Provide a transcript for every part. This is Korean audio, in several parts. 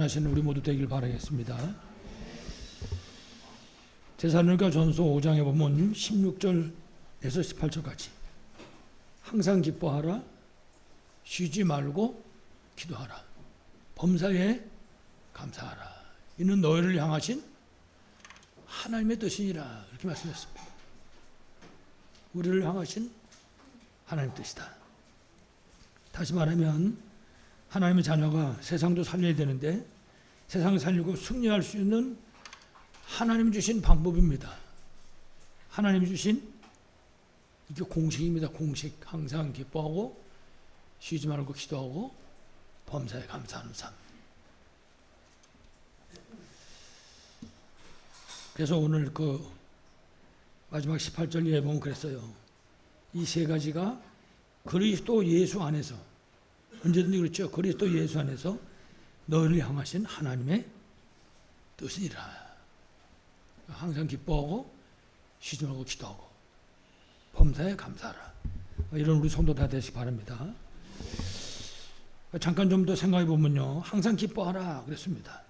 하시는 우리 모두 되길 바라겠습니다. 제사들과 전서 5장에 보면 16절에서 18절까지 항상 기뻐하라, 쉬지 말고 기도하라, 범사에 감사하라. 이는 너희를 향하신 하나님의 뜻이니라. 이렇게 말씀했습니다. 우리를 향하신 하나님의 뜻이다. 다시 말하면 하나님의 자녀가 세상도 살려야 되는데 세상을 살리고 승리할 수 있는 하나님 주신 방법입니다. 하나님 주신 이게 공식입니다. 공식. 항상 기뻐하고 쉬지 말고 기도하고 범사에 감사하는 삶. 그래서 오늘 그 마지막 18절에 보면 그랬어요. 이 세 가지가 그리스도 예수 안에서, 언제든지 그렇죠. 그리스도 예수 안에서 너희를 향하신 하나님의 뜻이니라. 항상 기뻐하고 쉬지 말고 기도하고 범사에 감사하라. 이런 우리 성도 다 되시기 바랍니다. 잠깐 좀 더 생각해 보면요. 항상 기뻐하라 그랬습니다.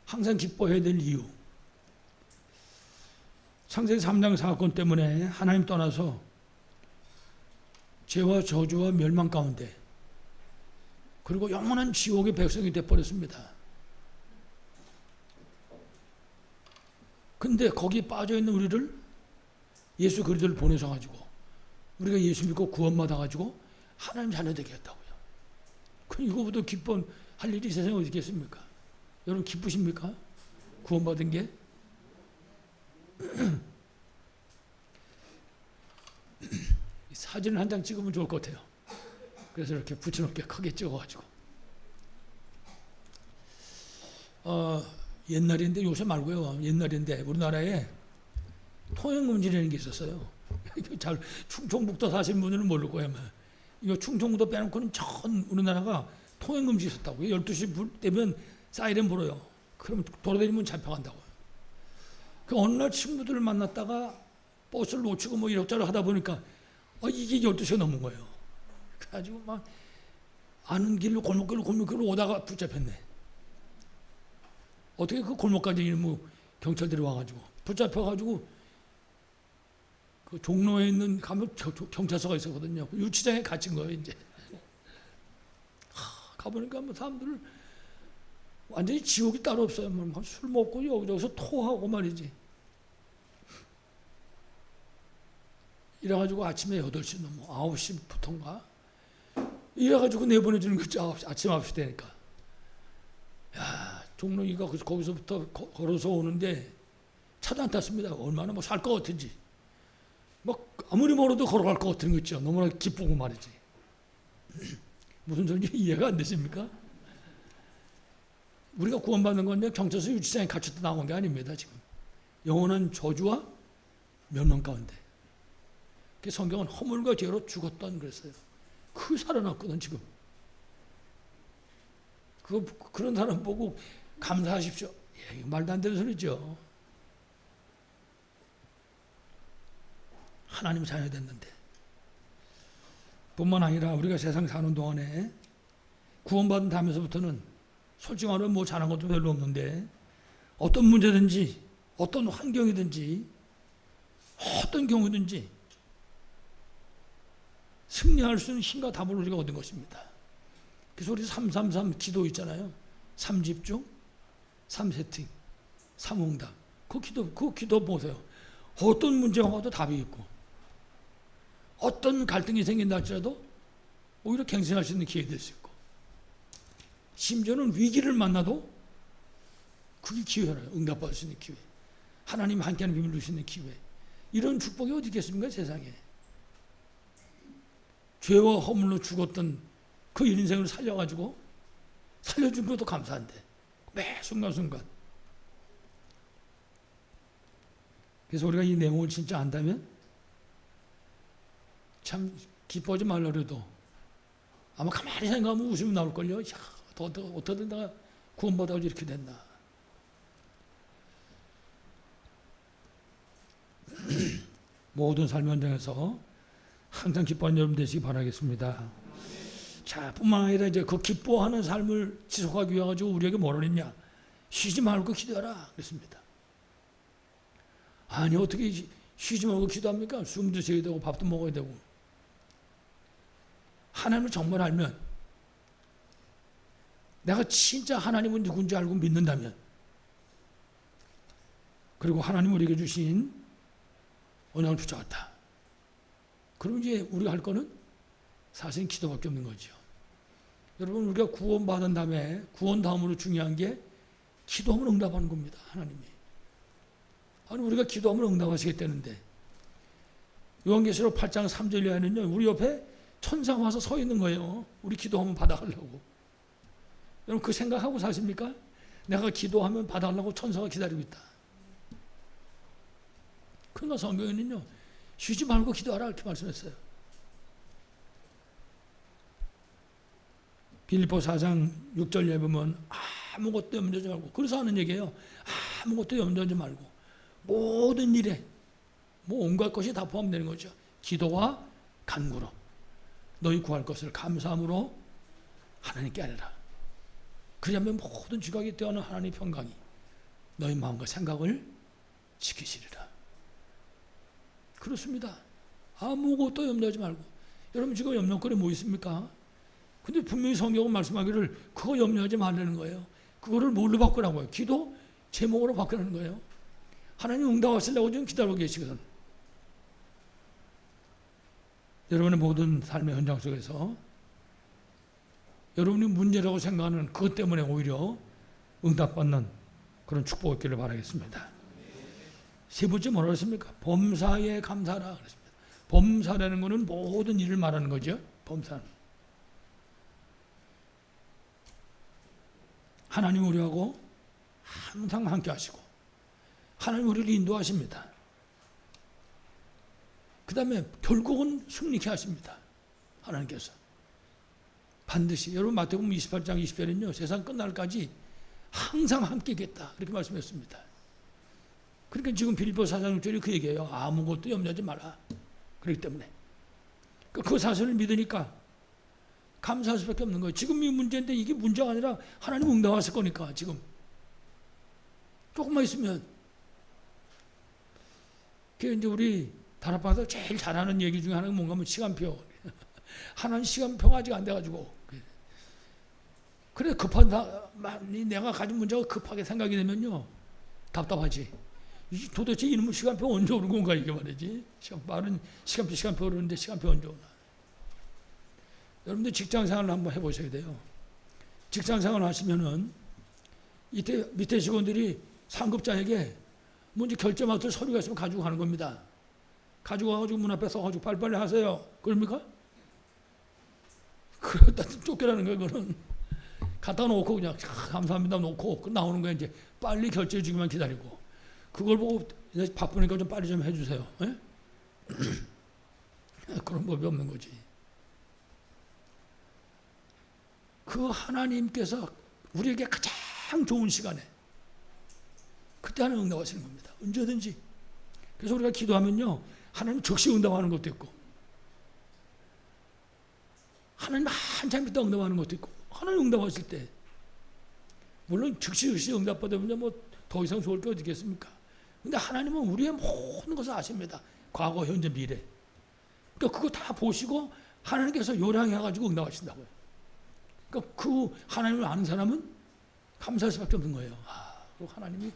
항상 기뻐해야 될 이유. 창세기 3장 사건 때문에 하나님 떠나서 죄와 저주와 멸망 가운데 그리고 영원한 지옥의 백성이 되어버렸습니다. 근데 거기에 빠져있는 우리를 예수 그리스도를 보내셔가지고 우리가 예수 믿고 구원받아가지고 하나님 자녀 되게 했다고요. 그럼 이거보다 기뻐할 일이 세상에 어디 있겠습니까? 여러분 기쁘십니까? 구원받은 게? 사진을 한 장 찍으면 좋을 것 같아요. 그래서 이렇게 붙여놓게 크게 찍어가지고 옛날인데 요새 말고요. 옛날인데 우리나라에 통행금지라는 게 있었어요. 잘 충청북도 사시는 분들은 모를 거예요. 이거 충청북도 빼놓고는 전 우리나라가 통행금지 있었다고요. 12시 되면 사이렌 불어요. 그러면 돌아다니면 잡혀간다고요. 그 어느 날 친구들을 만났다가 버스를 놓치고 뭐 이럭저럭 하다 보니까 이게 12시가 넘은 거예요. 그래가지고 막 아는 길로 골목길로 오다가 붙잡혔네. 어떻게 그 골목까지 뭐 경찰들이 와가지고 붙잡혀가지고 그 종로에 있는 가면 경찰서가 있었거든요. 유치장에 갇힌 거예요 이제. 가보니까 뭐 사람들 완전히 지옥이 따로 없어요. 술 먹고 여기저기서 토하고 말이지. 이래가지고 아침에 8시 넘어 9시부터인가 이래가지고 내보내주는 거지. 아침 9시 되니까. 야, 종로이가 거기서부터 걸어서 오는데 차도 안 탔습니다. 얼마나 뭐 살 것 같은지. 막 아무리 멀어도 걸어갈 것 같은 거 있죠. 너무나 기쁘고 말이지. 무슨 소리인지 이해가 안 되십니까? 우리가 구원받는 건데 경찰서 유치장에 갇혔다 나온 게 아닙니다. 지금 영원한 저주와 멸망 가운데. 성경은 허물과 죄로 죽었던 그랬어요. 그 살아났거든 지금. 그런 사람 보고 감사하십시오. 말도 안 되는 소리죠. 하나님 자녀 됐는데. 뿐만 아니라 우리가 세상 사는 동안에 구원받은 다음에서부터는 솔직히 말하면 뭐 잘한 것도 별로 없는데 어떤 문제든지 어떤 환경이든지 어떤 경우든지 승리할 수 있는 힘과 답을 우리가 얻은 것입니다. 그래서 우리 333 기도 있잖아요. 3집중, 3세팅, 3응답. 그 기도 보세요. 어떤 문제가 와도 답이 있고 어떤 갈등이 생긴다 할지라도 오히려 갱신할 수 있는 기회 될 수 있고 심지어는 위기를 만나도 그게 기회라요. 응답받을 수 있는 기회. 하나님 함께하는 비밀을 줄 수 있는 기회. 이런 축복이 어디 있겠습니까 세상에. 죄와 허물로 죽었던 그 인생을 살려가지고 살려준 것도 감사한데 매 순간순간. 그래서 우리가 이 내용을 진짜 안다면 참 기뻐하지 말라 그래도 아마 가만히 생각하면 웃음이 나올걸요. 야, 어떻게 내가 구원받아가지고 이렇게 됐나. 모든 삶의 현장에서 항상 기뻐하는 여러분 되시기 바라겠습니다. 자, 뿐만 아니라 이제 그 기뻐하는 삶을 지속하기 위해 가지고 우리에게 뭐라 했냐? 쉬지 말고 기도하라 그랬습니다. 아니 어떻게 쉬지 말고 기도합니까? 숨도 쉬어야 되고 밥도 먹어야 되고. 하나님을 정말 알면, 내가 진짜 하나님은 누군지 알고 믿는다면, 그리고 하나님 우리에게 주신 언약을 붙잡았다. 그럼 이제 우리가 할 거는 사실 기도밖에 없는 거죠. 여러분, 우리가 구원받은 다음에, 구원 다음으로 중요한 게 기도하면 응답하는 겁니다. 하나님이. 아니 우리가 기도하면 응답하시겠다는데, 요한계시록 8장 3절 이하에는요, 우리 옆에 천사가 와서 서 있는 거예요. 우리 기도하면 받아가려고. 여러분 그 생각하고 사십니까? 내가 기도하면 받아가려고 천사가 기다리고 있다. 그러니까 성경에는요, 쉬지 말고 기도하라 이렇게 말씀했어요. 빌립보 4장 6절에 보면 아무것도 염려하지 말고, 그래서 하는 얘기예요. 아무것도 염려하지 말고 모든 일에, 뭐 온갖 것이 다 포함되는 거죠. 기도와 간구로 너희 구할 것을 감사함으로 하나님께 아뢰라. 그리하면 모든 지각이 되어는 하나님의 평강이 너희 마음과 생각을 지키시리라. 그렇습니다. 아무것도 염려하지 말고. 여러분 지금 염려거리 뭐 있습니까? 근데 분명히 성경은 말씀하기를 그거 염려하지 말라는 거예요. 그거를 뭘로 바꾸라고요? 기도 제목으로 바꾸라는 거예요. 하나님 응답하시려고 지금 기다리고 계시거든. 여러분의 모든 삶의 현장 속에서 여러분이 문제라고 생각하는 그것 때문에 오히려 응답받는 그런 축복이 있기를 바라겠습니다. 세 번째 뭐라고 했습니까? 범사에 감사하라 그랬습니다. 범사라는 것은 모든 일을 말하는 거죠. 범사는. 하나님 우리하고 항상 함께 하시고 하나님 우리를 인도하십니다. 그 다음에 결국은 승리케 하십니다. 하나님께서. 반드시. 여러분 마태복음 28장 20절은요. 세상 끝날까지 항상 함께 있겠다. 이렇게 말씀했습니다. 그러니까 지금 빌립보 4장 6절이 그 얘기예요. 아무것도 염려하지 마라. 그렇기 때문에. 그 사실을 믿으니까 감사할 수밖에 없는 거예요. 지금 이 문제인데 이게 문제가 아니라 하나님 응답하실 거니까 지금. 조금만 있으면. 그게 이제 우리 다락방에서 제일 잘하는 얘기 중에 하나가 뭔가 하면 시간표. 하나는 시간표가 아직 안 돼가지고. 그래 급한 내가 가진 문제가 급하게 생각이 되면요. 답답하지. 도대체 이놈의 시간표 언제 오는 건가 이게 말이지. 말은 시간표 오르는데 시간표 언제 오나. 여러분들 직장생활을 한번 해보셔야 돼요. 직장생활 하시면은 이때 밑에 직원들이 상급자에게 뭔지 결제마트 서류가 있으면 가지고 가는 겁니다. 가지고 와가지고 문 앞에 서가지고 빨리빨리 하세요. 그럽니까? 그러다 쫓겨나는 거예요. 그거는 갖다 놓고 그냥 감사합니다 놓고 나오는 거예요. 이제 빨리 결제해 주기만 기다리고 그걸 보고 바쁘니까 좀 빨리 좀 해주세요. 그런 법이 없는 거지. 그 하나님께서 우리에게 가장 좋은 시간에 그때 하나님 응답하시는 겁니다. 언제든지. 그래서 우리가 기도하면요. 하나님 즉시 응답하는 것도 있고 하나님 한참 있다 응답하는 것도 있고 하나님 응답하실 때 물론 즉시 응답받으면 뭐 더 이상 좋을 게 어디 있겠습니까? 근데 하나님은 우리의 모든 것을 아십니다. 과거, 현재, 미래. 그러니까 그거 다 보시고 하나님께서 요량해가지고 응답하신다고요. 그러니까 그 하나님을 아는 사람은 감사할 수밖에 없는 거예요. 하나님이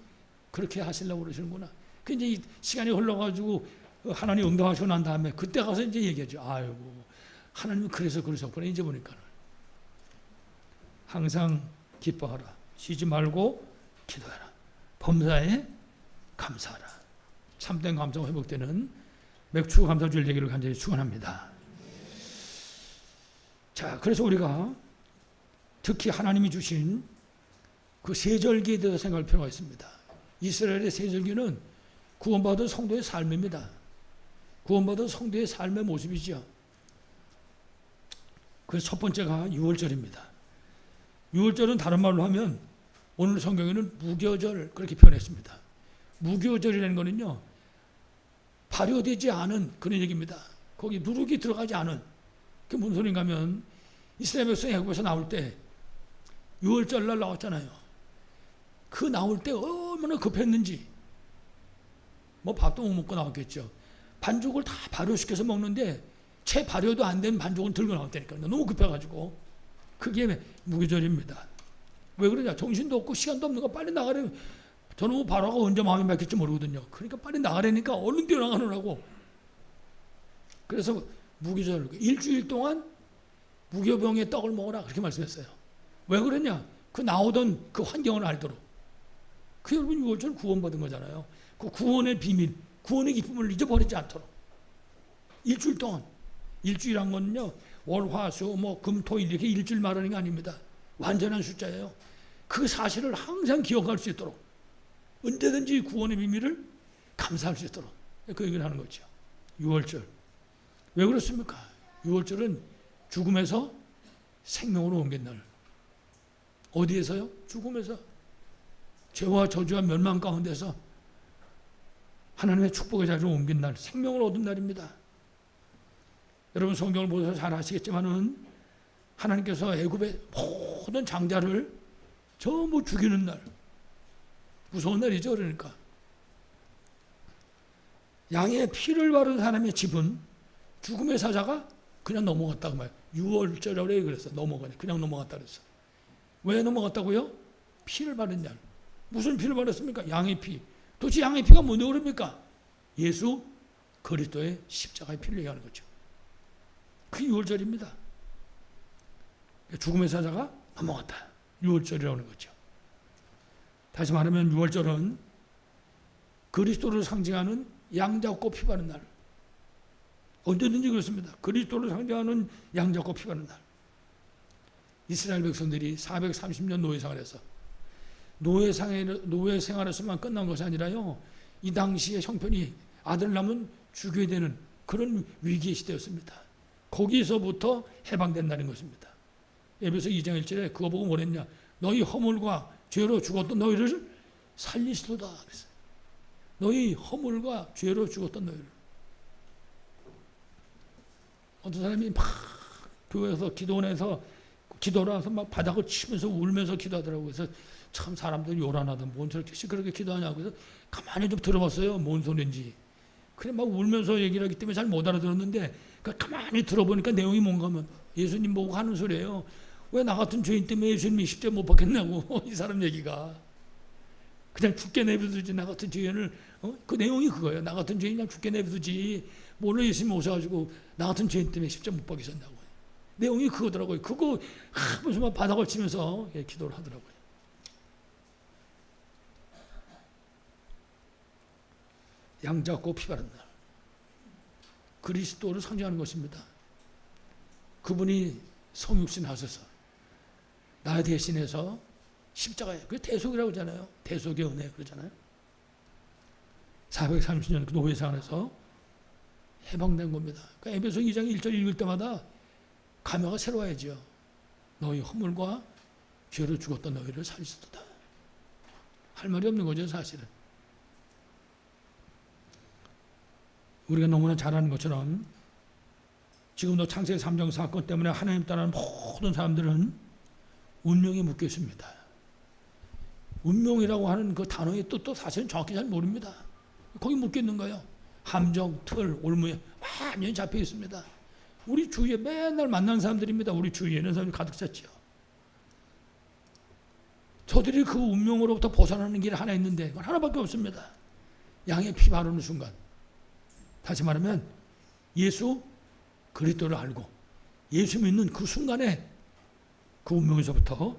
그렇게 하시려고 그러시는구나. 그 이제 이 시간이 흘러가지고 하나님 응답하시고 난 다음에 그때 가서 이제 얘기하죠. 아이고, 하나님은 그래서 그러셨구나. 이제 보니까는. 항상 기뻐하라. 쉬지 말고 기도하라. 범사에 감사하라. 참된 감사가 회복되는 맥주 감사주일 되기를 간절히 축원합니다. 자, 그래서 우리가 특히 하나님이 주신 그 세절기에 대해서 생각할 필요가 있습니다. 이스라엘의 세절기는 구원받은 성도의 삶입니다. 구원받은 성도의 삶의 모습이죠. 그래서 첫 번째가 6월절입니다. 6월절은 다른 말로 하면 오늘 성경에는 무교절 그렇게 표현했습니다. 무교절이라는 거는요. 발효되지 않은 그런 얘기입니다. 거기 누룩이 들어가지 않은. 그게 무슨 소리인가 하면 이스라엘 백성이 애굽에서 나올 때 6월절 날 나왔잖아요. 그 나올 때 얼마나 급했는지. 뭐 밥도 못 먹고 나왔겠죠. 반죽을 다 발효시켜서 먹는데 채 발효도 안 된 반죽을 들고 나왔다니까. 너무 급해가지고. 그게 무교절입니다. 왜 그러냐? 정신도 없고 시간도 없는 거 빨리 나가려. 저는 바로가 언제 마음이 막힐지 모르거든요. 그러니까 빨리 나가려니까 얼른 뛰어나가느라고. 그래서 무교절, 일주일 동안 무교병의 떡을 먹어라. 그렇게 말씀했어요. 왜 그러냐? 그 나오던 그 환경을 알도록. 그 여러분 6월절 구원받은 거잖아요. 그 구원의 비밀, 구원의 기쁨을 잊어버리지 않도록. 일주일 동안. 일주일한 건요, 월, 화, 수, 금, 토, 일 이렇게 일주일 말하는 게 아닙니다. 완전한 숫자예요. 그 사실을 항상 기억할 수 있도록. 언제든지 구원의 비밀을 감사할 수 있도록. 그 얘기를 하는 거죠. 6월절. 왜 그렇습니까? 6월절은 죽음에서 생명으로 옮긴 날. 어디에서요? 죽음에서. 죄와 저주와 멸망 가운데서 하나님의 축복의 자리로 옮긴 날, 생명을 얻은 날입니다. 여러분 성경을 보셔서 잘 아시겠지만은 하나님께서 애굽의 모든 장자를 전부 죽이는 날, 무서운 날이죠. 그러니까 양의 피를 바른 사람의 집은 죽음의 사자가 그냥 넘어갔다고 말해요. 6월절에 그래서 넘어가네. 그냥 넘어갔다 그랬어. 왜 넘어갔다고요? 피를 바른 날. 무슨 피를 바랐습니까? 양의 피. 도대체 양의 피가 뭔데 그럽니까? 예수 그리스도의 십자가의 피를 얘기하는 거죠. 그 6월절입니다. 죽음의 사자가 넘어갔다. 6월절이라는 거죠. 다시 말하면 6월절은 그리스도를 상징하는 양 잡고 피 바른 날. 언제든지 그렇습니다. 그리스도를 상징하는 양 잡고 피 바른 날. 이스라엘 백성들이 430년 노예 생활에서 노예 생활에서만 끝난 것이 아니라요. 이 당시의 형편이 아들 낳으면 죽여야 되는 그런 위기의 시대였습니다. 거기서부터 해방된 날인 것입니다. 에베소 2장 1절에 그거 보고 뭐랬냐? 너희 허물과 죄로 죽었던 너희를 살리시도다 그랬어요. 너희 허물과 죄로 죽었던 너희를. 어떤 사람이 막 교회에서 기도원에서 기도를 해서 막 바닥을 치면서 울면서 기도하더라고요. 그래서 참 사람들이 요란하던 뭔 저렇게 시끄럽게 기도하냐고 그래서 가만히 좀 들어봤어요. 뭔 소리인지. 그래 막 울면서 얘기를 하기 때문에 잘 못 알아들었는데 가만히 들어보니까 내용이 뭔가 하면 예수님 보고 하는 소리예요. 왜 나 같은 죄인 때문에 예수님이 십자가에 못 박혔냐고. 이 사람 얘기가. 그냥 죽게 내버려두지 나 같은 죄인을. 그 내용이 그거예요. 나 같은 죄인 그냥 죽게 내버려두지. 몰래 예수님 오셔가지고 나 같은 죄인 때문에 십자가 못 박이셨다고. 내용이 그거더라고요. 그거 하면서 막 바닥을 치면서 기도를 하더라고요. 양 잡고 피 바른 날. 그리스도를 상징하는 것입니다. 그분이 성육신 하셔서 나 대신해서 십자가에 그게 대속이라고 그러잖아요. 대속의 은혜 그러잖아요. 430년 그 노예 생활에서 해방된 겁니다. 그러니까 에베소 2장 1절 읽을 때마다 감회가 새로워야죠. 너희 허물과 죄로 죽었던 너희를 살리시도다. 할 말이 없는 거죠, 사실은. 우리가 너무나 잘 아는 것처럼 지금도 창세기 3장 사건 때문에 하나님 따르는 모든 사람들은 운명에 묶여 있습니다. 운명이라고 하는 그 단어의 뜻도 사실은 정확히 잘 모릅니다. 거기 묶여 있는 거예요. 함정, 틀, 올무에 완전히 잡혀 있습니다. 우리 주위에 맨날 만나는 사람들입니다. 우리 주위에 이런 사람이 가득 찼죠. 저들이 그 운명으로부터 벗어나는 길 하나 있는데 그건 하나밖에 없습니다. 양의 피 바르는 순간. 다시 말하면 예수 그리스도를 알고 예수 믿는 그 순간에 그 운명에서부터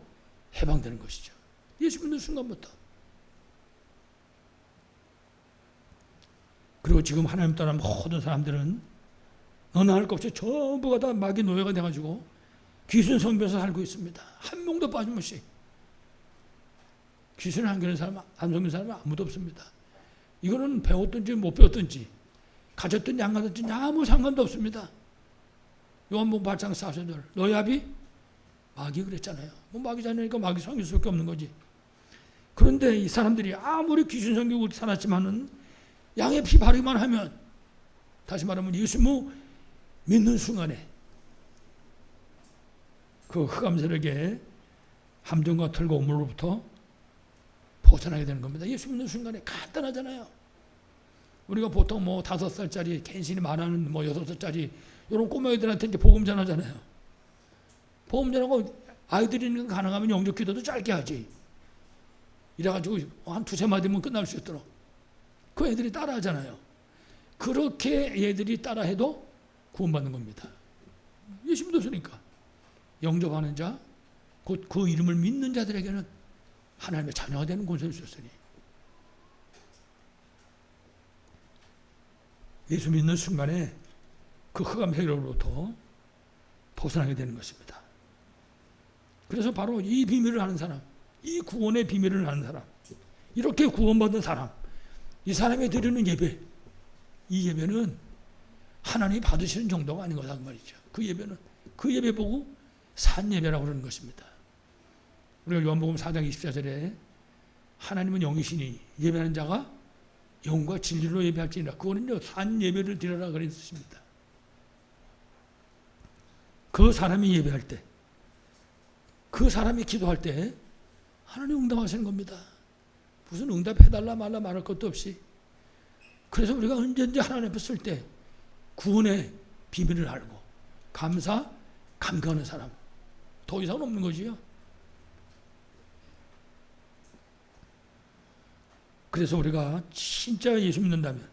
해방되는 것이죠. 예수 믿는 순간부터. 그리고 지금 하나님 따라 모든 사람들은 너나 할 것 없이 전부가 다 마귀 노예가 돼가지고 귀신 섬겨서 살고 있습니다. 한 명도 빠짐없이. 귀신을 안 겨는 사람, 안 섬기는 사람은 아무도 없습니다. 이거는 배웠든지 못 배웠든지 가졌든지 안 가졌든지 아무 상관도 없습니다. 요한복음 8장 4절 너희 아비 마귀 그랬잖아요. 뭐 마귀 자녀니까 마귀 섬길 수밖에 없는 거지. 그런데 이 사람들이 아무리 귀신 섬기고 살았지만은 양의 피 바르기만 하면 다시 말하면 예수 믿는 순간에 그 흑암 세력의 함정과 털과 오물로부터 벗어나게 되는 겁니다. 예수 믿는 순간에 간단하잖아요. 우리가 보통 뭐 5살짜리 갱신이 많아하는 뭐 6살짜리 이런 꼬마 애들한테 이제 복음 전하잖아요. 복음 전하고 아이들이 가능하면 영접 기도도 짧게 하지. 이래가지고 한 2-3마디면 끝날 수 있도록. 그 애들이 따라 하잖아요. 그렇게 애들이 따라 해도 구원받는 겁니다. 예수 믿었으니까. 영접하는 자, 곧 그 이름을 믿는 자들에게는 하나님의 자녀가 되는 권세를 주셨으니. 예수 믿는 순간에 그 흑암 세력으로부터 벗어나게 되는 것입니다. 그래서 바로 이 비밀을 아는 사람, 이 구원의 비밀을 아는 사람, 이렇게 구원받은 사람, 이 사람이 드리는 예배, 이 예배는 하나님이 받으시는 정도가 아닌 거다 그 말이죠. 그 예배는 그 예배 보고 산 예배라고 그러는 것입니다. 우리가 요한복음 4장 24절에 하나님은 영이시니 예배하는 자가 영과 진리로 예배할지니라. 그거는요 산 예배를 드려라 그런 뜻입니다. 그 사람이 예배할 때, 그 사람이 기도할 때 하나님 응답하시는 겁니다. 무슨 응답해달라 말라 말할 것도 없이. 그래서 우리가 언제든지 하나님 앞에 쓸 때 구원의 비밀을 알고 감사하는 사람 더 이상은 없는 거지요. 그래서 우리가 진짜 예수 믿는다면,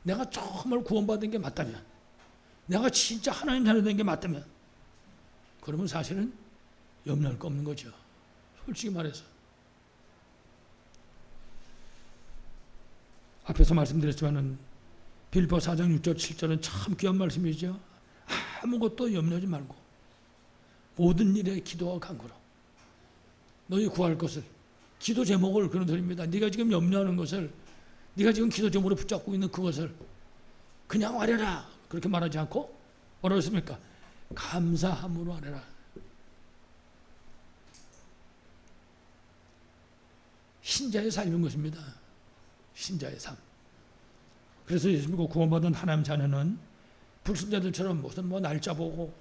내가 정말 구원받은 게 맞다면, 내가 진짜 하나님 자녀 된 게 맞다면, 그러면 사실은 염려할 거 없는 거죠. 솔직히 말해서. 앞에서 말씀드렸지만은 빌립보 4장 6절 7절은 참 귀한 말씀이죠. 아무것도 염려하지 말고 모든 일에 기도와 간구로 너희 구할 것을, 기도 제목을 그런 소리입니다. 네가 지금 염려하는 것을, 네가 지금 기도 제목으로 붙잡고 있는 그것을 그냥 아뢰라 그렇게 말하지 않고 뭐라고 했습니까? 감사함으로 아뢰라. 신자의 삶인 것입니다. 신자의 삶. 그래서 예수 믿고 구원받은 하나님 자녀는 불신자들처럼 무슨 뭐 날짜 보고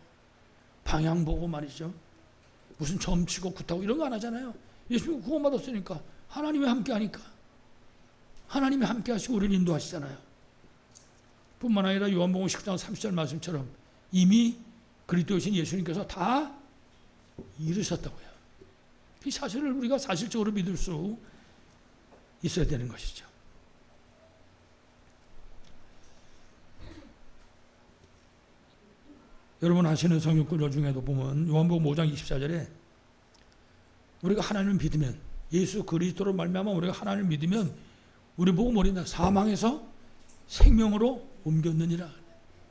방향 보고 말이죠. 무슨 점치고 굿하고 이런 거 안 하잖아요. 예수 믿고 구원받았으니까 하나님이 함께 하니까. 하나님이 함께 하시고 우리를 인도하시잖아요. 뿐만 아니라 요한복음 19장 30절 말씀처럼 이미 그리스도이신 예수님께서 다 이루셨다고요. 이 사실을 우리가 사실적으로 믿을 수 있어야 되는 것이죠. 여러분 아시는 성경구절 중에도 보면 요한복음 5장 24절에 우리가 하나님을 믿으면, 예수 그리스도로 말미암아 우리가 하나님을 믿으면 우리 보고 뭐랬나? 사망에서 생명으로 옮겼느니라.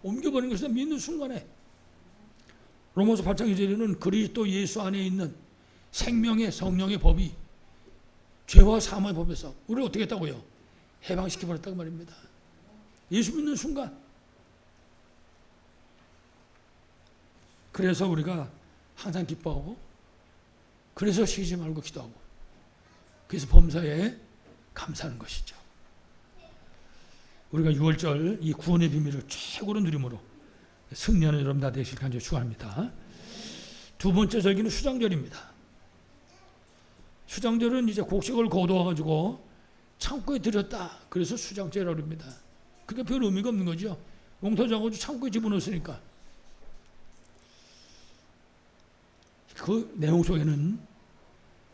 옮겨버린 것은 믿는 순간에. 로마서 8장 2절에는 그리스도 예수 안에 있는 생명의 성령의 법이 죄와 사망의 법에서 우리를 어떻게 했다고요? 해방시켜버렸다고 말입니다. 예수 믿는 순간. 그래서 우리가 항상 기뻐하고, 그래서 쉬지 말고 기도하고, 그래서 범사에 감사하는 것이죠. 우리가 6월절 이 구원의 비밀을 최고로 누림으로 승리하는 여러분 다 되실 간절히 축원합니다. 두 번째 절기는 수장절입니다. 수장절은 이제 곡식을 거두어가지고 창고에 들였다. 그래서 수장절이라고 합니다. 그게 별 의미가 없는 거죠. 농사져가지고 창고에 집어넣었으니까. 그 내용 속에는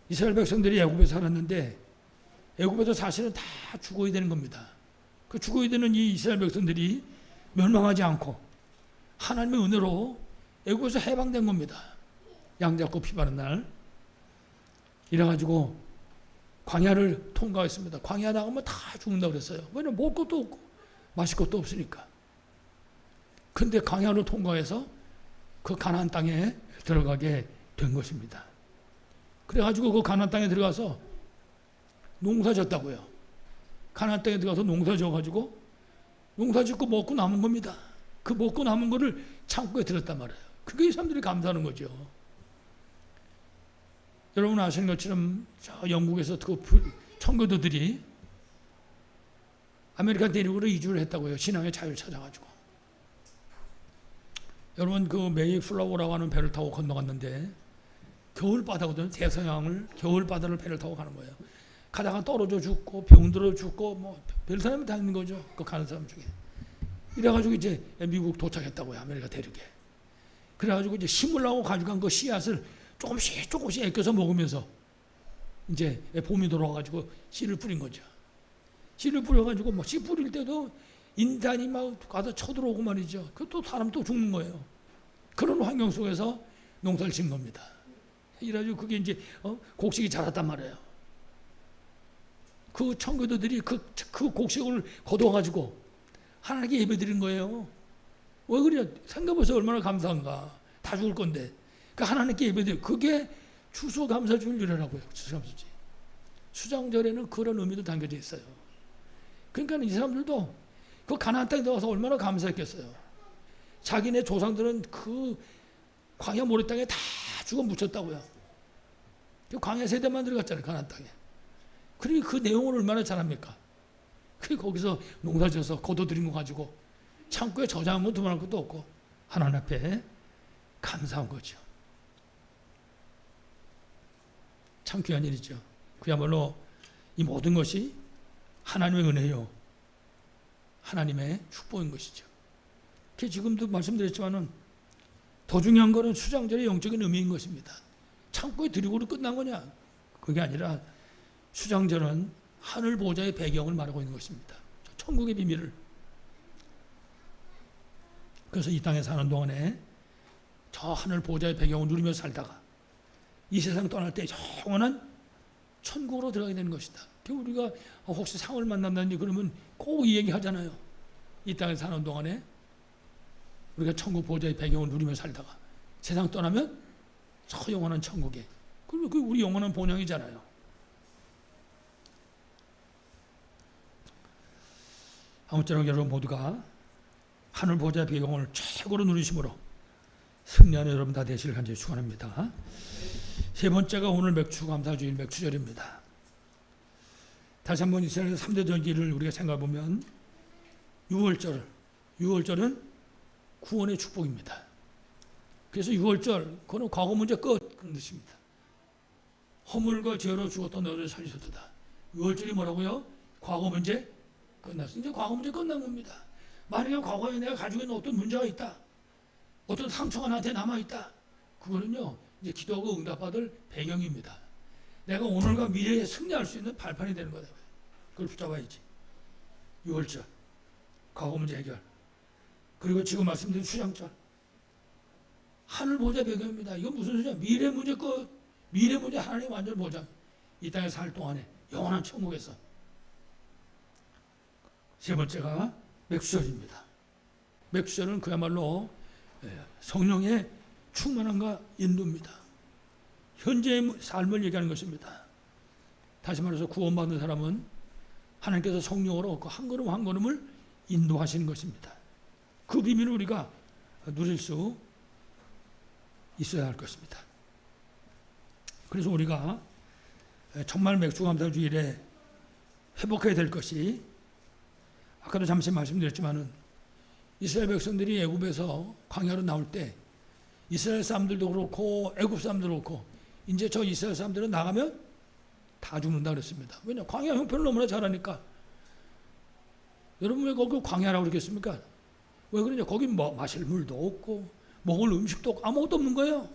이스라엘 백성들이 애굽에 살았는데 애굽에도 사실은 다 죽어야 되는 겁니다. 그 죽어야 되는 이 이스라엘 백성들이 멸망하지 않고 하나님의 은혜로 애굽에서 해방된 겁니다. 양 잡고 피 바른 날. 이래가지고 광야를 통과했습니다. 광야 나가면 다 죽는다고 그랬어요. 왜냐면 먹을 것도 없고 마실 것도 없으니까. 근데 광야를 통과해서 그 가나안 땅에 들어가게 된 것입니다. 그래가지고 그 가나안 땅에 들어가서 농사 졌다고요. 가나안 땅에 들어가서 농사 져가지고 농사 짓고 먹고 남은 겁니다. 그 먹고 남은 거를 창고에 들었단 말이에요. 그게 이 사람들이 감사하는 거죠. 여러분 아시는 것처럼 저 영국에서 그 청교도들이 아메리카 대륙으로 이주를 했다고요. 신앙의 자유를 찾아가지고. 여러분 그 메이플라워라고 하는 배를 타고 건너갔는데 겨울 바다거든요. 대서양을 겨울 바다를 배를 타고 가는 거예요. 가다가 떨어져 죽고 병들어 죽고 뭐 별 사람이 다 있는 거죠. 그 가는 사람 중에. 이래가지고 이제 미국 도착했다고요. 아메리카 대륙에. 그래가지고 이제 심으려고 가져간 그 씨앗을 조금씩 애껴서 먹으면서 이제 봄이 돌아와가지고 씨를 뿌린 거죠. 씨를 뿌려가지고 뭐 씨 뿌릴 때도 인간이 막 가서 쳐들어오고 말이죠. 그 또 사람 또 죽는 거예요. 그런 환경 속에서 농사를 진 겁니다. 이래가지고 그게 이제 곡식이 자랐단 말이에요. 그 청교도들이 그 곡식을 거둬가지고 하나님께 예배드린 거예요. 왜 그래요? 생각해보세요. 얼마나 감사한가. 다 죽을 건데. 그 하나님께 예배드려. 그게 추수감사주일이라고요. 추수감사주일. 수장절에는 그런 의미도 담겨져 있어요. 그러니까 이 사람들도 그 가나안 땅에 들어가서 얼마나 감사했겠어요. 자기네 조상들은 그 광야 모래 땅에 다 죽어 묻혔다고요. 그 광야 세대만 들어갔잖아요. 가나안 땅에. 그러니 그 내용을 얼마나 잘합니까? 그 거기서 농사지어서 거둬들인 거 가지고 창고에 저장하면 두말할 것도 없고 하나님 앞에 감사한 거죠. 참 귀한 일이죠. 그야말로 이 모든 것이 하나님의 은혜요. 하나님의 축복인 것이죠. 지금도 말씀드렸지만은 더 중요한 것은 수장절의 영적인 의미인 것입니다. 창고에 드리고도 끝난 거냐? 그게 아니라 수장절은 하늘 보좌의 배경을 말하고 있는 것입니다. 천국의 비밀을. 그래서 이 땅에 사는 동안에 저 하늘 보좌의 배경을 누리며 살다가 이 세상 떠날 때 영원한 천국으로 들어가게 되는 것이다. 우리가 혹시 상을 만난다든지 그러면 꼭 이 얘기 하잖아요. 이 땅에 사는 동안에 우리가 천국 보좌의 배경을 누리며 살다가 세상 떠나면 저 영원한 천국에. 그리고 그 우리 영원한 본향이잖아요. 아무쪼록 여러분 모두가 하늘 보좌의 배경을 최고로 누리심으로 승리하는 여러분 다 되시길 간절히 축원합니다. 세 번째가 오늘 맥추감사주일 맥추절입니다. 다시 한번 이스라엘 3대 절기를 우리가 생각해보면 6월절은 구원의 축복입니다. 그래서 6월절 그거는 과거 문제 끝 그런 뜻입니다. 허물과 죄로 죽었던 너를 살리셨도다. 6월절이 뭐라고요? 과거 문제 끝났어. 이제 과거 문제 끝난 겁니다. 만약에 과거에 내가 가지고 있는 어떤 문제가 있다. 어떤 상처가 나한테 남아있다. 그거는요. 이제 기도하고 응답받을 배경입니다. 내가 오늘과 미래에 승리할 수 있는 발판이 되는 거다. 그걸 붙잡아야지. 6월절. 과거 문제 해결. 그리고 지금 말씀드린 수장절. 하늘 보좌 배경입니다. 이건 무슨 소리야? 미래 문제 끝. 미래 문제 하나님 완전 보장. 이 땅에 살 동안에 영원한 천국에서. 세 번째가 맥주절입니다. 맥주절은 그야말로 성령의 충만함과 인도입니다. 현재의 삶을 얘기하는 것입니다. 다시 말해서 구원받은 사람은 하나님께서 성령으로 그 한 걸음 한 걸음을 인도하시는 것입니다. 그 비밀을 우리가 누릴 수 있어야 할 것입니다. 그래서 우리가 정말 맥주감사주일에 회복해야 될 것이 아까도 잠시 말씀드렸지만은 이스라엘 백성들이 애굽에서 광야로 나올 때 이스라엘 사람들도 그렇고 애굽 사람들도 그렇고 이제 저 이스라엘 사람들은 나가면 다 죽는다 그랬습니다. 왜냐? 광야 형편을 너무나 잘하니까. 여러분 왜 거기 광야라고 그러겠습니까? 왜 그러냐? 거기 뭐 마실 물도 없고 먹을 음식도 없고 아무것도 없는 거예요.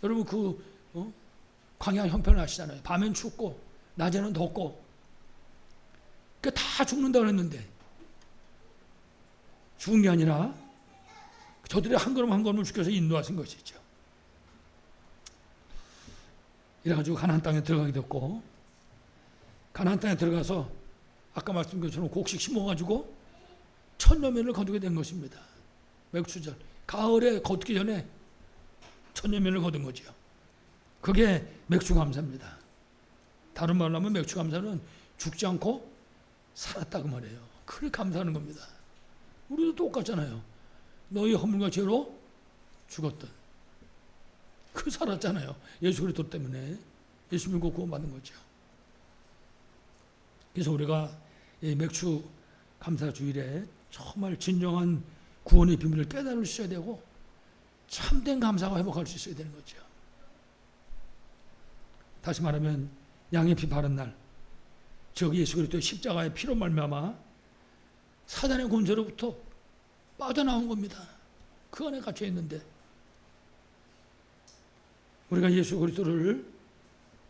여러분 광야 형편을 아시잖아요. 밤엔 춥고 낮에는 덥고 그러니까 다 죽는다 그랬는데 죽은 게 아니라 저들이 한 걸음 한 걸음을 지켜서 인도하신 것이죠. 이래가지고 가나안 땅에 들어가게 됐고 가나안 땅에 들어가서 아까 말씀드린 것처럼 곡식 심어가지고 천여면을 거두게 된 것입니다. 맥추절 가을에 거두기 전에 천여면을 거둔 거죠. 그게 맥추감사입니다. 다른 말로 하면 맥추감사는 죽지 않고 살았다 그 말이에요. 그렇게 감사하는 겁니다. 우리도 똑같잖아요. 너희 허물과 죄로 죽었던 그 살았잖아요. 예수 그리스도 때문에 예수 믿고 구원받는 거죠. 그래서 우리가 이 맥추 감사 주일에 정말 진정한 구원의 비밀을 깨달을 수 있어야 되고 참된 감사가 회복할 수 있어야 되는 거죠. 다시 말하면 양의 피 바른 날, 즉 예수 그리스도의 십자가의 피로 말미암아 사단의 권세로부터 빠져나온 겁니다. 그 안에 갇혀 있는데 우리가 예수 그리스도를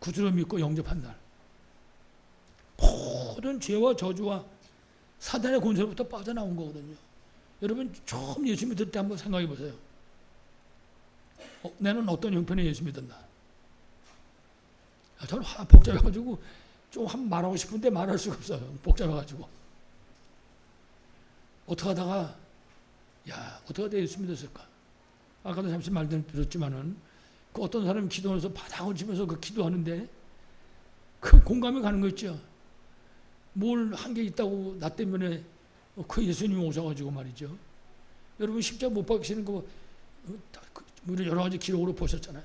구주로 믿고 영접한 날, 모든 죄와 저주와 사단의 권세로부터 빠져나온 거거든요. 여러분 처음 예수 믿을 때 한번 생각해 보세요. 나는 어떤 형편의 예수 믿었나? 저는 복잡해가지고 좀 한번 말하고 싶은데 말할 수가 없어요. 복잡해가지고. 어떻게 하다가 어떻게 하다 예수 믿었을까? 아까도 잠시 말드렸지만은 그 어떤 사람이 기도하면서 바닥을 치면서 그 기도하는데 그 공감이 가는 거 있죠. 뭘 한 게 있다고 나 때문에 그 예수님이 오셔가지고 말이죠. 여러분 십자가 못 박히시는 거 여러 가지 기록으로 보셨잖아요.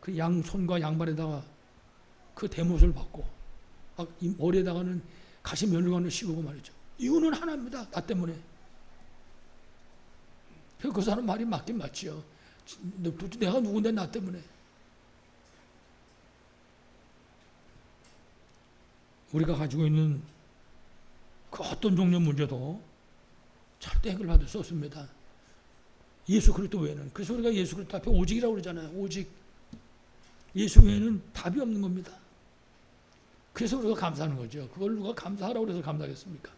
그 양손과 양발에다가 그 대못을 받고 이 머리에다가는 가시 면류관을 씌우고 말이죠. 이유는 하나입니다. 나 때문에. 그 사람 말이 맞긴 맞지요. 내가 누군데 나 때문에. 우리가 가지고 있는 그 어떤 종류 문제도 절대 해결받을 수 없습니다. 예수 그리스도 외에는. 그래서 우리가 예수 그리스도 앞에 오직이라고 그러잖아요. 오직. 예수 외에는 답이 없는 겁니다. 그래서 우리가 감사하는 거죠. 그걸 누가 감사하라고 그래서 감사하겠습니까?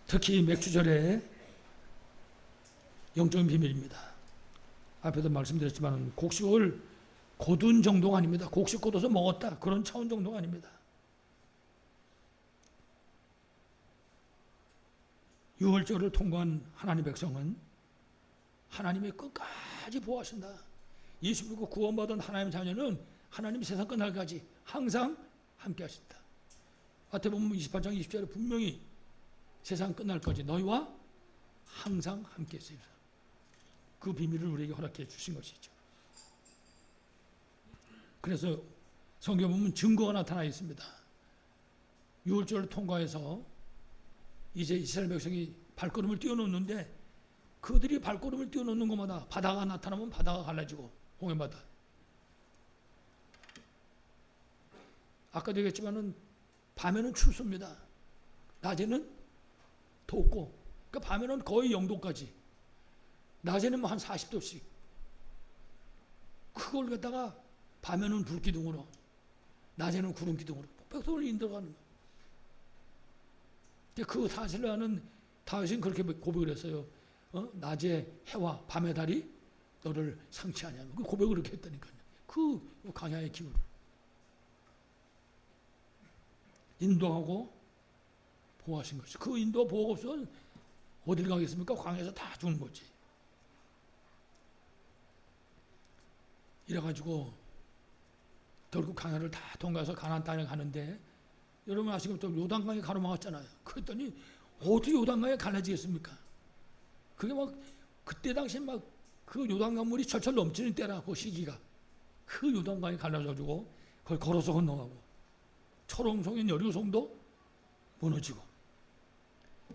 특히 맥주절에 영적인 비밀입니다. 앞에도 말씀드렸지만 곡식을 거둔 정도가 아닙니다. 곡식 걷어서 먹었다. 그런 차원 정도가 아닙니다. 유월절을 통과한 하나님의 백성은 하나님의 끝까지 보호하신다. 예수 믿고 구원받은 하나님의 자녀는 하나님이 세상 끝날까지 항상 함께 하신다. 마태복음 28장 20절에 분명히 세상 끝날까지 너희와 항상 함께 했습니다. 그 비밀을 우리에게 허락해 주신 것이죠. 그래서 성경 보면 증거가 나타나 있습니다. 유월절을 통과해서 이제 이스라엘 백성이 발걸음을 띄워놓는데 그들이 발걸음을 띄워놓는 것마다 바다가 나타나면 바다가 갈라지고 홍해바다. 아까도 얘기했지만은 밤에는 춥습니다. 낮에는 덥고, 그러니까 밤에는 거의 0도까지, 낮에는 뭐 한 40도씩. 그걸 갖다가 밤에는 불기둥으로, 낮에는 구름기둥으로 백성을 인도하는 거예요. 그 사실을 아는 다윗은 그렇게 고백을 했어요. 낮에 해와 밤의 달이 너를 상치하냐. 그 고백을 그렇게 했다니까요. 그 강야의 기울. 인도하고 보호하신 것이. 그 인도와 보호가 없으면 어딜 가겠습니까? 광야에서 다 죽는 거지. 이래가지고 결국 강야를 다 통과해서 가나안 땅에 가는데 여러분 아시겠죠? 요단강이 가로막았잖아요. 그랬더니 어떻게 요단강에 갈라지겠습니까? 그게 막 그때 당시에 막 그 요단강 물이 철철 넘치는 때라 그 시기가 그 요단강이 갈라져가지고 그걸 걸어서 건너가고 철옹성인 여리고성도 무너지고.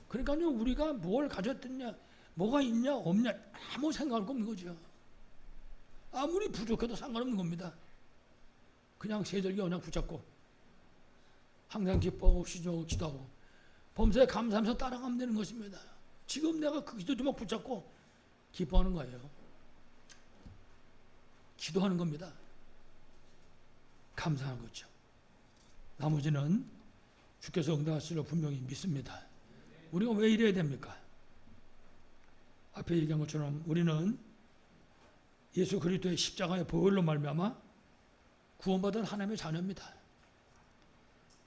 그러니까요 우리가 뭘 가졌느냐 뭐가 있냐 없냐 아무 생각 없는 거죠. 아무리 부족해도 상관없는 겁니다. 그냥 세절기 언약 붙잡고 항상 기뻐하고 기도하고 범사에 감사하면서 따라가면 되는 것입니다. 지금 내가 그 기도 좀 붙잡고 기뻐하는 거예요. 기도하는 겁니다. 감사하는 거죠. 나머지는 주께서 응답하시리라 분명히 믿습니다. 우리가 왜 이래야 됩니까? 앞에 얘기한 것처럼 우리는 예수 그리스도의 십자가의 보혈로 말미암아 구원받은 하나님의 자녀입니다.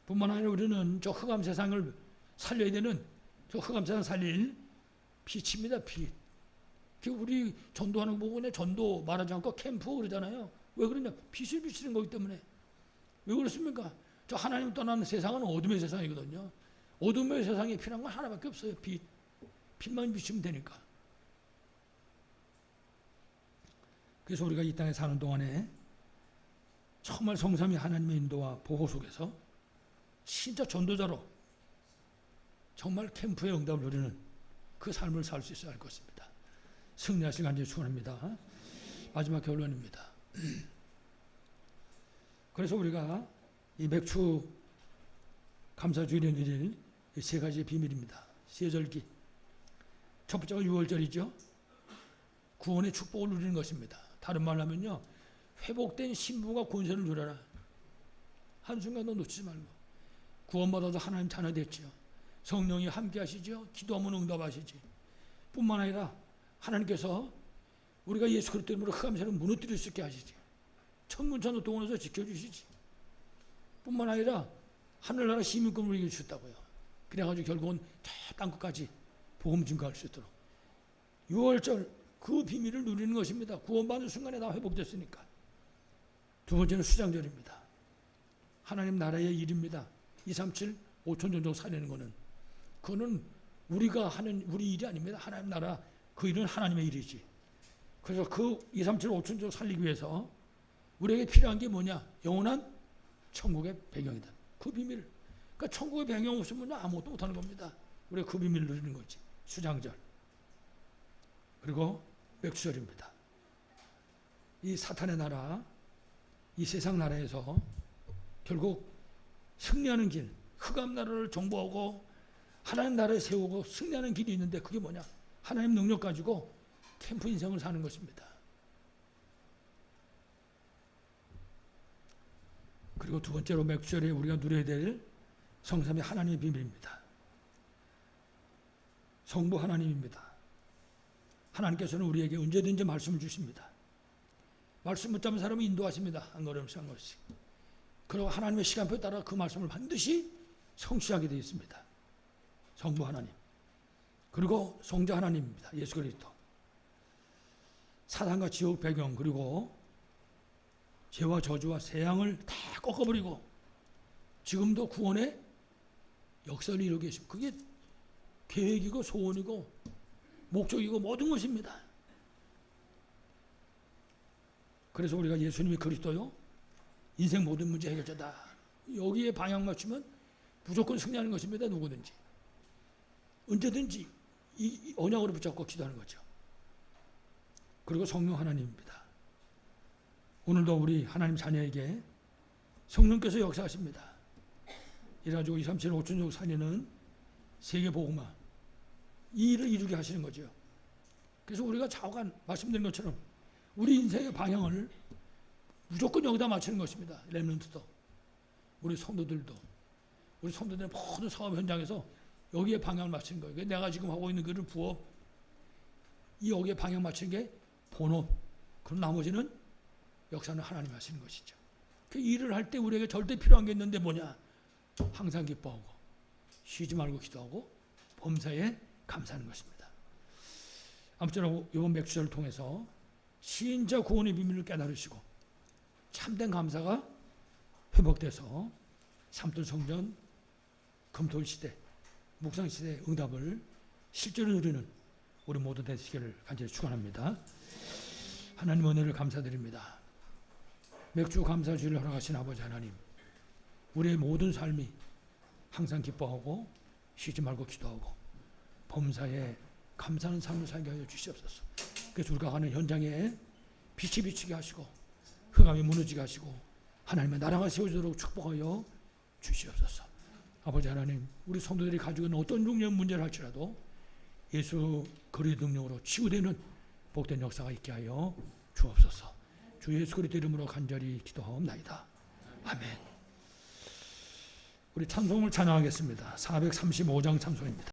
뿐만 아니라 우리는 저 흑암 세상을 살려야 되는 저 흑암 세상 살릴 빛입니다. 빛. 우리 전도하는 거 보고 그냥 전도 말하지 않고 캠프 그러잖아요. 왜 그러냐? 빛을 비치는 거기 때문에. 왜 그렇습니까? 저 하나님 떠나는 세상은 어둠의 세상이거든요. 어둠의 세상에 필요한 건 하나밖에 없어요. 빛. 빛만 비추면 되니까. 그래서 우리가 이 땅에 사는 동안에 정말 성삼위 하나님의 인도와 보호 속에서 진짜 전도자로 정말 캠프의 응답을 누리는 그 삶을 살 수 있어야 할 것입니다. 승리하시길 간절히 축원합니다. 마지막 결론입니다. 그래서 우리가 이 맥주 감사주일에 누릴 이 세 가지의 비밀입니다. 세절기. 첫 번째가 6월절이죠. 구원의 축복을 누리는 것입니다. 다른 말로 하면요, 회복된 신부가 권세를 누려라. 한순간도 놓치지 말고. 구원받아도 하나님 자녀 됐죠. 성령이 함께 하시죠. 기도하면 응답하시지. 뿐만 아니라 하나님께서 우리가 예수 그리스도 이름으로 흑암세를 무너뜨릴 수 있게 하시지. 천군천도 동원해서 지켜주시지. 뿐만 아니라 하늘나라 시민권을 우리에게 주셨다고요. 그래가지고 결국은 저 땅끝까지 복음 증거할 수 있도록 6월절 그 비밀을 누리는 것입니다. 구원받는 순간에 다 회복됐으니까. 두 번째는 수장절입니다. 하나님 나라의 일입니다. 237 5천 종족 살리는 거는 그거는 우리가 하는 우리 일이 아닙니다. 하나님 나라 그 일은 하나님의 일이지. 그래서 그 237 5천 종족 살리기 위해서 우리에게 필요한 게 뭐냐? 영원한 천국의 배경이다. 그 비밀. 그러니까 천국의 배경 없으면 아무것도 못하는 겁니다. 우리가 그 비밀을 누리는 거지. 수장절. 그리고 맥주절입니다. 이 사탄의 나라, 이 세상 나라에서 결국 승리하는 길, 흑암 나라를 정복하고 하나님 나라를 세우고 승리하는 길이 있는데 그게 뭐냐? 하나님 능력 가지고 캠프 인생을 사는 것입니다. 그리고 두 번째로 맥주절에 우리가 누려야 될 성삼위 하나님의 비밀입니다. 성부 하나님입니다. 하나님께서는 우리에게 언제든지 말씀을 주십니다. 말씀 못 잡은 사람은 인도하십니다. 한 걸음씩 한 걸음씩. 그리고 하나님의 시간표에 따라 그 말씀을 반드시 성취하게 되어 있습니다. 성부 하나님. 그리고 성자 하나님입니다. 예수 그리스도. 사단과 지옥 배경 그리고 죄와 저주와 재앙을 다 꺾어버리고 지금도 구원의 역사를 이루고 계십니다. 그게 계획이고 소원이고 목적이고 모든 것입니다. 그래서 우리가 예수님이 그리스도요 인생 모든 문제 해결자다. 여기에 방향 맞추면 무조건 승리하는 것입니다. 누구든지 언제든지 이 언약으로 붙잡고 기도하는 거죠. 그리고 성령 하나님입니다. 오늘도 우리 하나님 자녀에게 성령께서 역사하십니다. 이래가지고 237 5천족 살리는 세계복음화 이 일을 이루게 하시는 거죠. 그래서 우리가 좌우간 말씀드린 것처럼 우리 인생의 방향을 무조건 여기다 맞추는 것입니다. 렘넌트도 우리 성도들도 우리 성도들의 모든 사업 현장에서 여기에 방향을 맞추는 거예요. 내가 지금 하고 있는 그런 부업 이 여기에 방향 맞추는 게 본업. 그럼 나머지는 역사는 하나님 하시는 것이죠. 그 일을 할 때 우리에게 절대 필요한 게 있는데 뭐냐? 항상 기뻐하고 쉬지 말고 기도하고 범사에 감사하는 것입니다. 아무쪼록 이번 맥주절을 통해서 신자 구원의 비밀을 깨달으시고 참된 감사가 회복돼서 삼돌 성전, 금토일 시대, 묵상 시대의 응답을 실제로 누리는 우리 모두 되시기를 간절히 축원합니다. 하나님 은혜를 감사드립니다. 맥주 감사주일을 허락하신 아버지 하나님, 우리의 모든 삶이 항상 기뻐하고 쉬지 말고 기도하고 범사에 감사하는 삶을 살게 하여 주시옵소서. 그래서 우리가 가는 현장에 빛이 비치게 하시고 흑암이 무너지게 하시고 하나님의 나라가 세워지도록 축복하여 주시옵소서. 아버지 하나님, 우리 성도들이 가지고 있는 어떤 종류의 문제를 할지라도 예수 그리스도 능력으로 치유되는 복된 역사가 있게 하여 주옵소서. 주 예수 그리스도 이름으로 간절히 기도하옵나이다. 아멘. 우리 찬송을 찬양하겠습니다. 435장 찬송입니다.